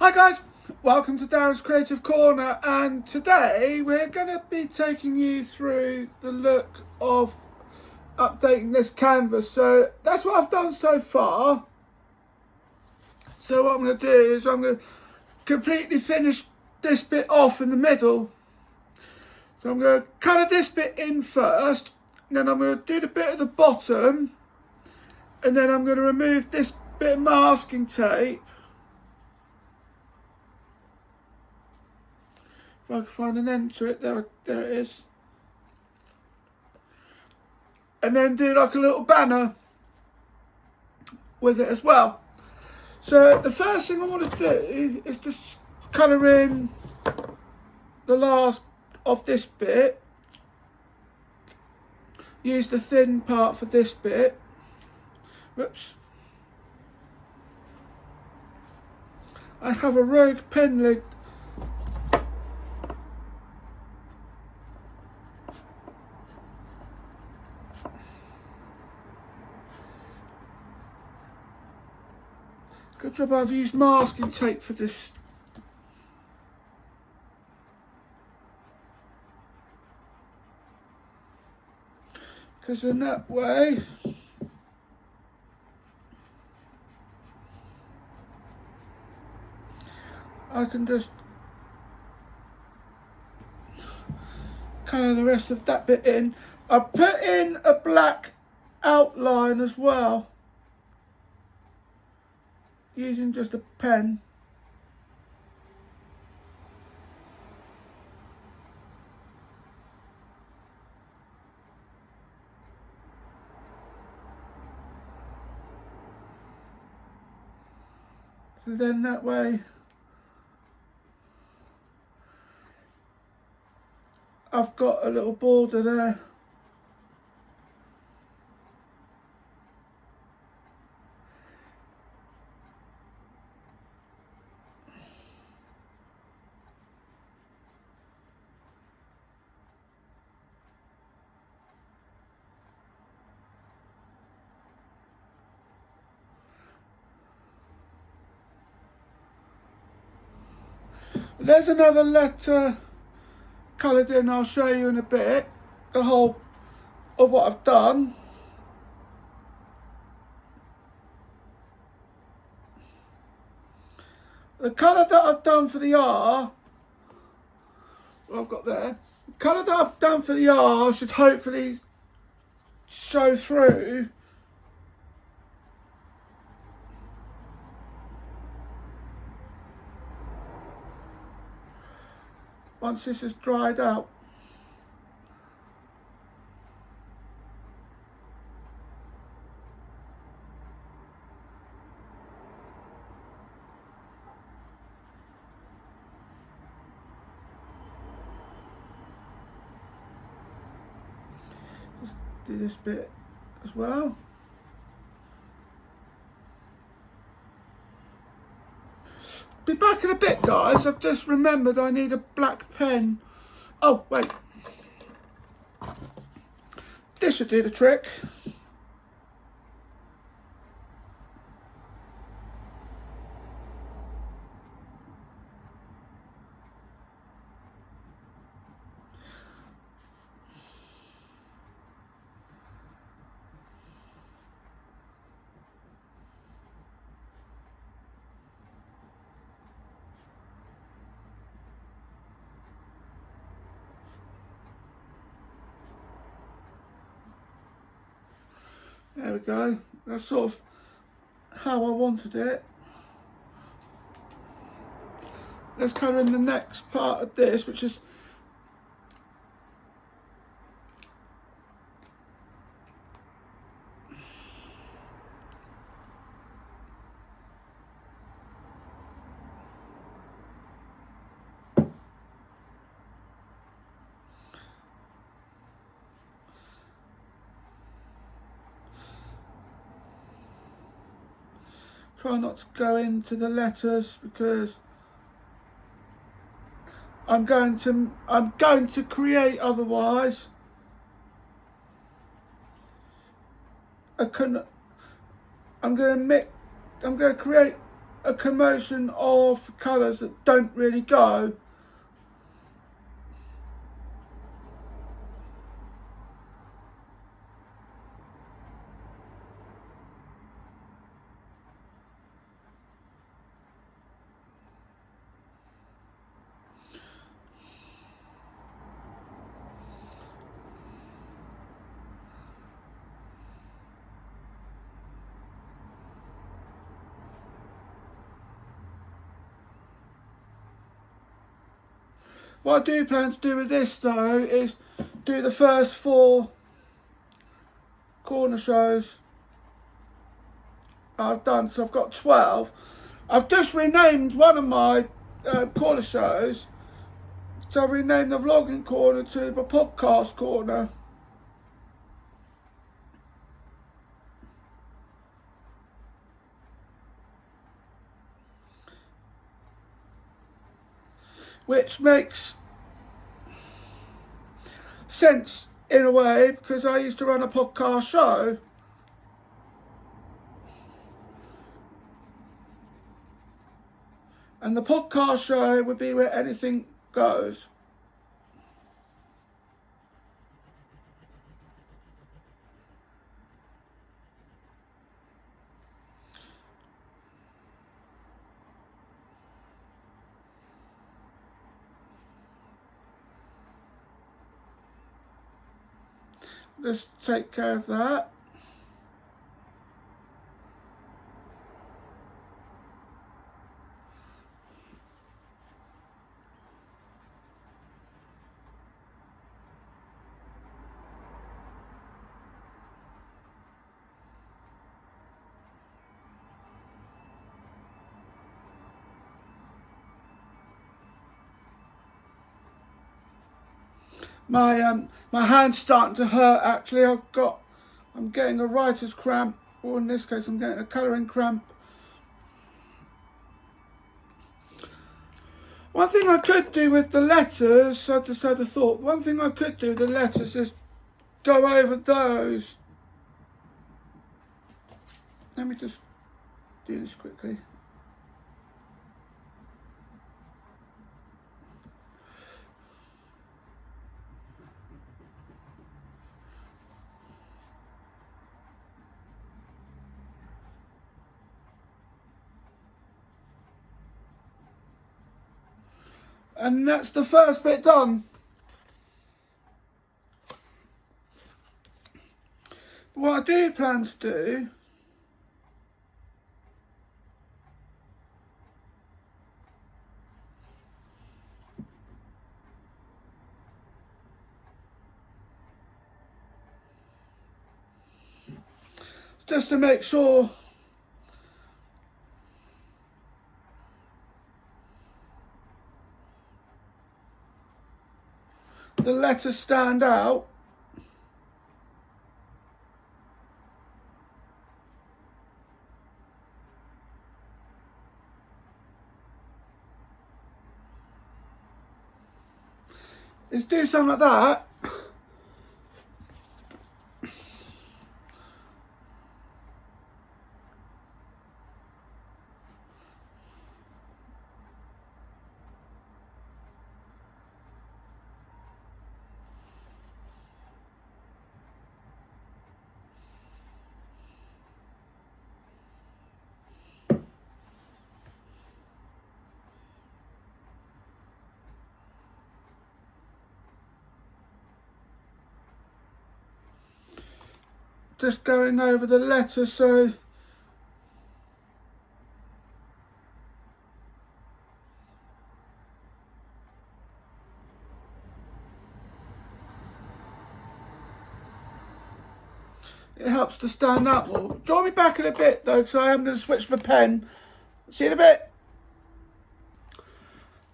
Hi guys, welcome to Darren's Creative Corner, and today we're going to be taking you through the look of updating this canvas. So that's what I've done so far. So what I'm going to do is I'm going to completely finish this bit off in the middle. So I'm going to colour this bit in first, and then I'm going to do the bit at the bottom, and then I'm going to remove this bit of masking tape. If I can find an end to it, there it is. And then do like a little banner with it as well. So the first thing I want to do is just colour in the last of this bit. Use the thin part for this bit. Whoops. I have a rogue pen lid. Good job I've used masking tape for this. Because in that way, I can just colour the rest of that bit in. I put in a black outline as well, using just a pen. So then that way I've got a little border there. There's another letter coloured in. I'll show you in a bit the whole of what I've done. The colour that I've done for the R, what I've got there, the colour that I've done for the R should hopefully show through. Once this is dried out. Just do this bit as well. Be back in a bit, guys. I've just remembered I need a black pen. Oh, wait. This should do the trick. There we go. That's sort of how I wanted it. Let's colour in the next part of this, which is try not to go into the letters because I'm going to create otherwise. I'm going to create a commotion of colours that don't really go. What I do plan to do with this though is do the first 4 corner shows I've done. So I've got 12. I've just renamed one of my corner shows. So I renamed the vlogging corner to the podcast corner. Which makes sense in a way, because I used to run a podcast show. And the podcast show would be where anything goes. Let's take care of that. My hand's starting to hurt actually. I'm getting a writer's cramp, or in this case I'm getting a colouring cramp. One thing I could do with the letters, I just had a thought, one thing I could do with the letters is go over those. Let me just do this quickly. And that's the first bit done. What I do plan to do just to make sure the letters stand out. Is do something like that. Just going over the letters so it helps to stand out more. Draw me back in a bit though, because I am going to switch the pen. See you in a bit.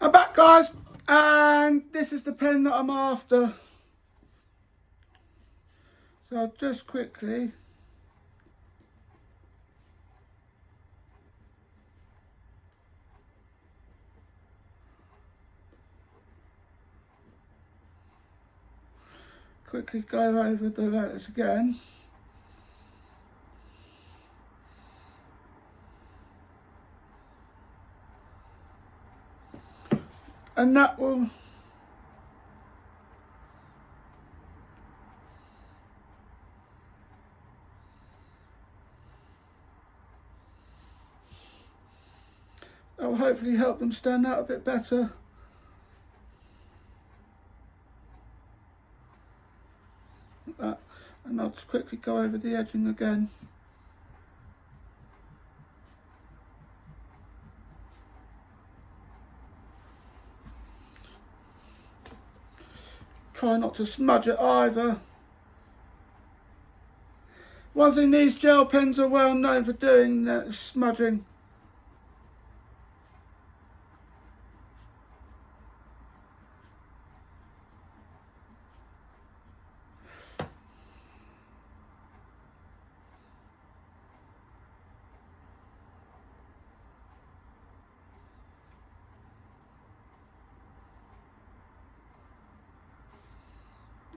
I'm back guys, and this is the pen that I'm after. So I'll just quickly go over the letters again. and that will hopefully help them stand out a bit better. Like that. And I'll just quickly go over the edging again. Try not to smudge it either. One thing these gel pens are well known for doing is smudging.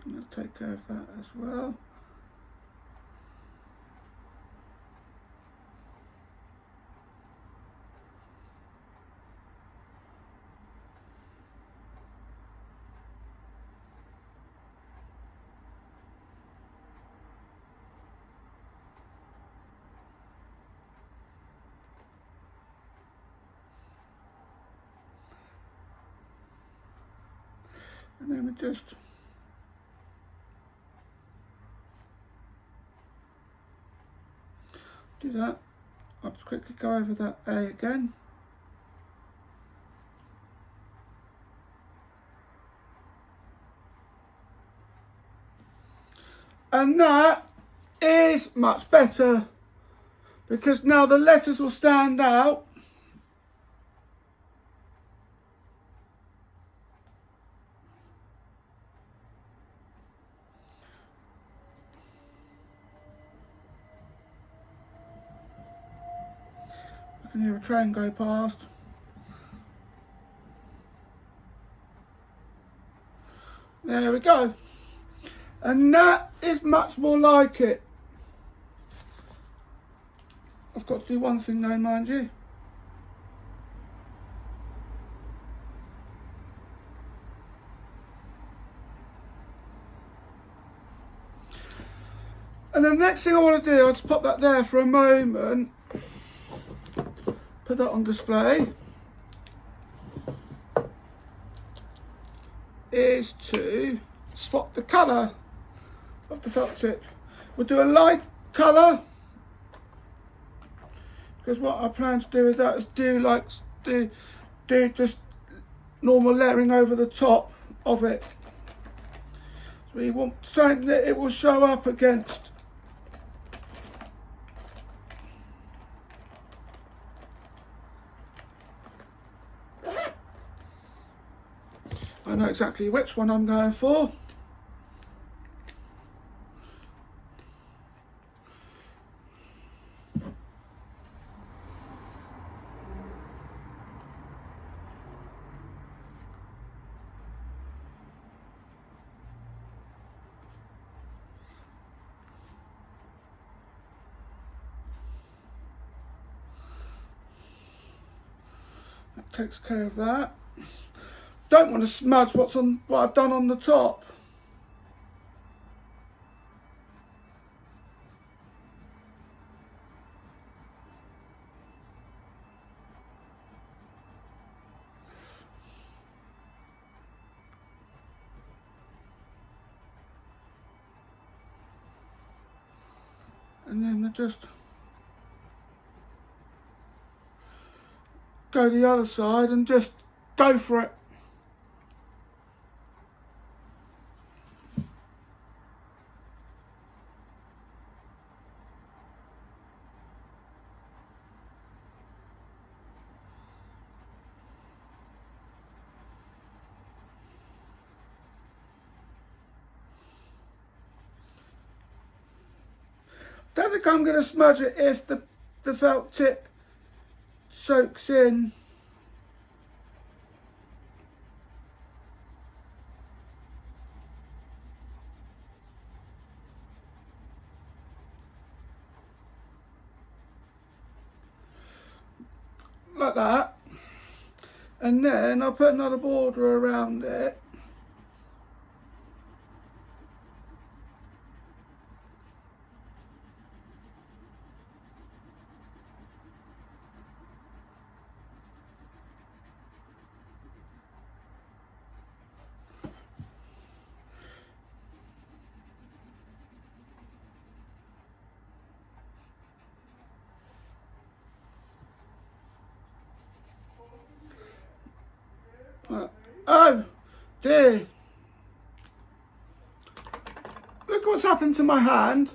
Let's take care of that as well. And then we just do that. I'll just quickly go over that A again. And that is much better, because now the letters will stand out. I can hear a train go past. There we go. And that is much more like it. I've got to do one thing though, mind you. And the next thing I want to do, I'll just pop that there for a moment. Put that on display. Is to spot the colour of the felt tip. We'll do a light colour, because what I plan to do with that is do just normal layering over the top of it. So we want something that it will show up against. I know exactly which one I'm going for. That takes care of that. Don't want to smudge what I've done on the top. And then just go the other side and just go for it. Don't think I'm going to smudge it if the felt tip soaks in. Like that. and then I'll put another border around it. Oh dear, look what's happened to my hand.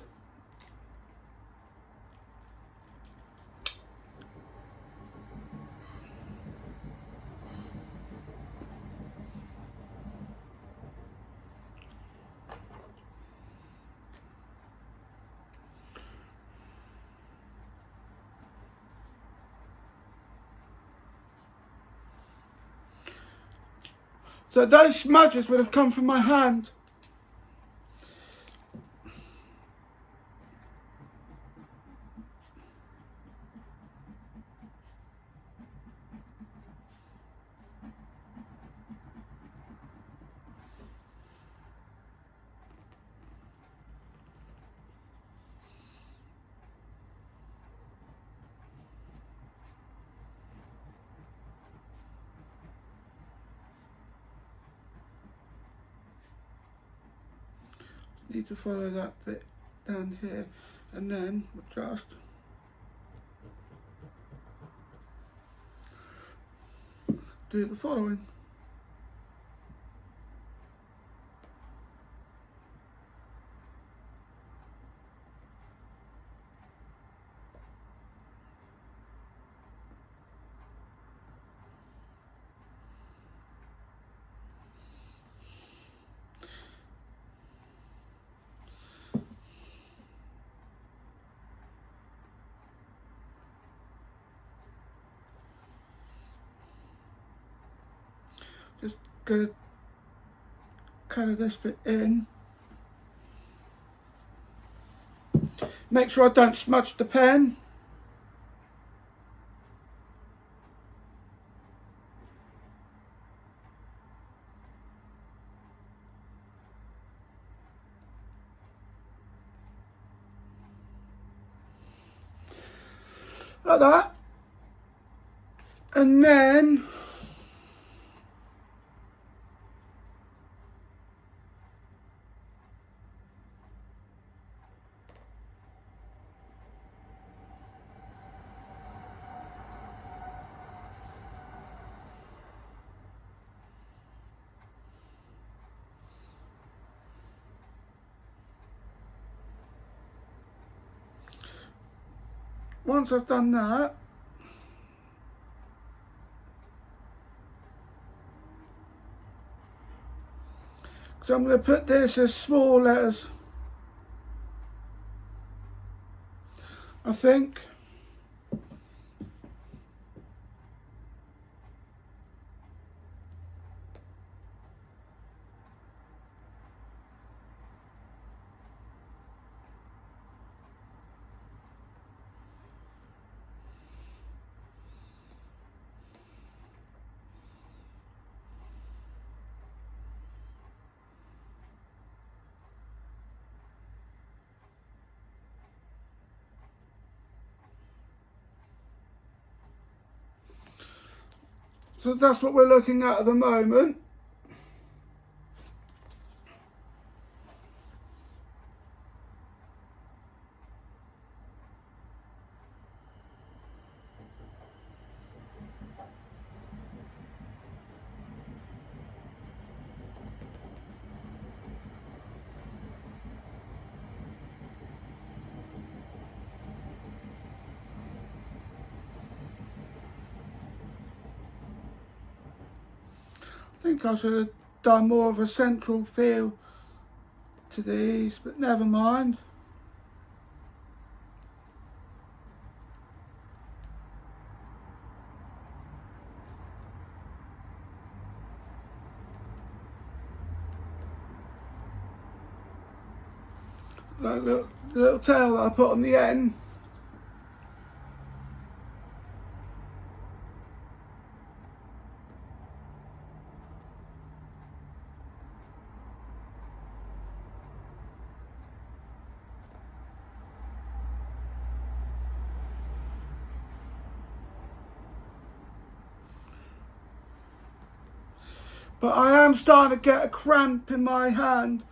So those smudges would have come from my hand. Need to follow that bit down here, and then we'll just do the following. Just gonna colour this bit in. Make sure I don't smudge the pen. Like that. And then once I've done that, so I'm going to put this as small letters, I think. So that's what we're looking at the moment. I think I should have done more of a central feel to these, but never mind. Like the little tail that I put on the end. But I am starting to get a cramp in my hand.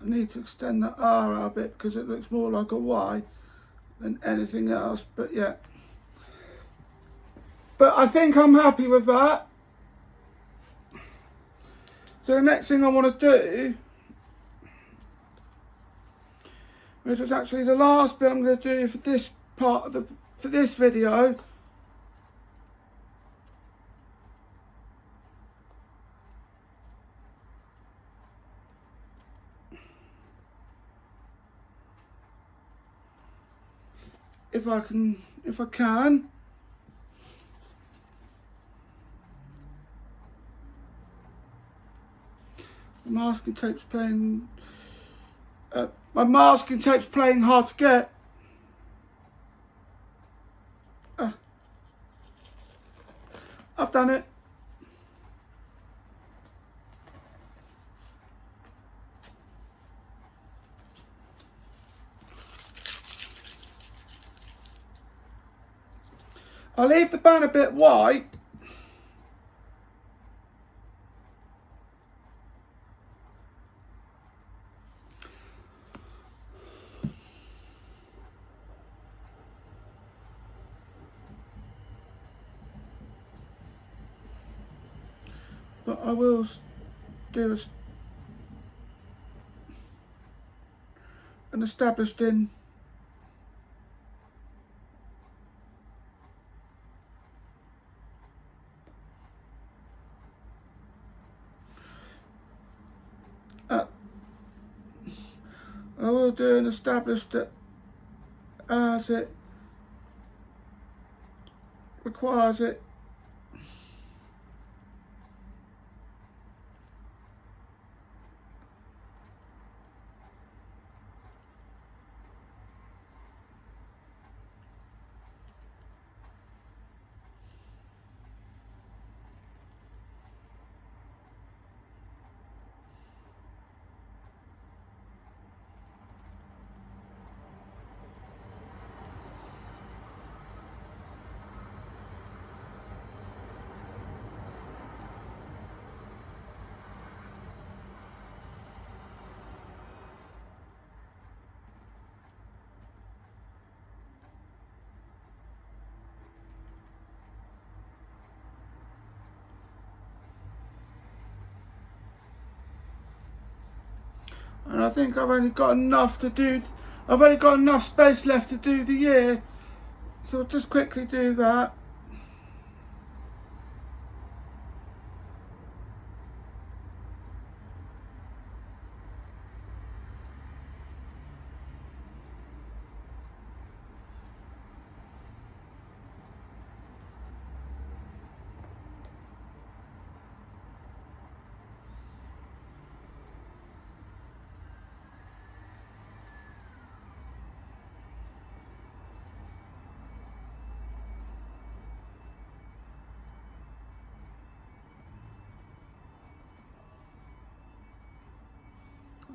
I need to extend the R a bit because it looks more like a Y than anything else, but yeah. But I think I'm happy with that. So the next thing I want to do, which is actually the last bit I'm going to do for this part of for this video, if I can. The masking tape's playing. My masking tape's playing hard to get. I've done it. I'll leave the band a bit white. But I will do an established in. I will do an established as it requires it. And I think I've only got enough to do. I've only got enough space left to do the year, so I'll just quickly do that.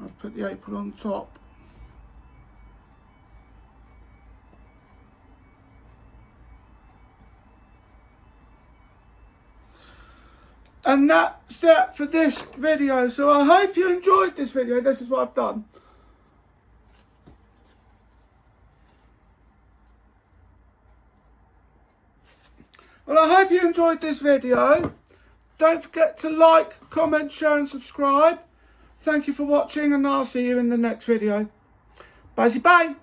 I've put the apron on top. And that's it for this video. So I hope you enjoyed this video. This is what I've done. Well, I hope you enjoyed this video. Don't forget to like, comment, share and subscribe. Thank you for watching, and I'll see you in the next video. Bye.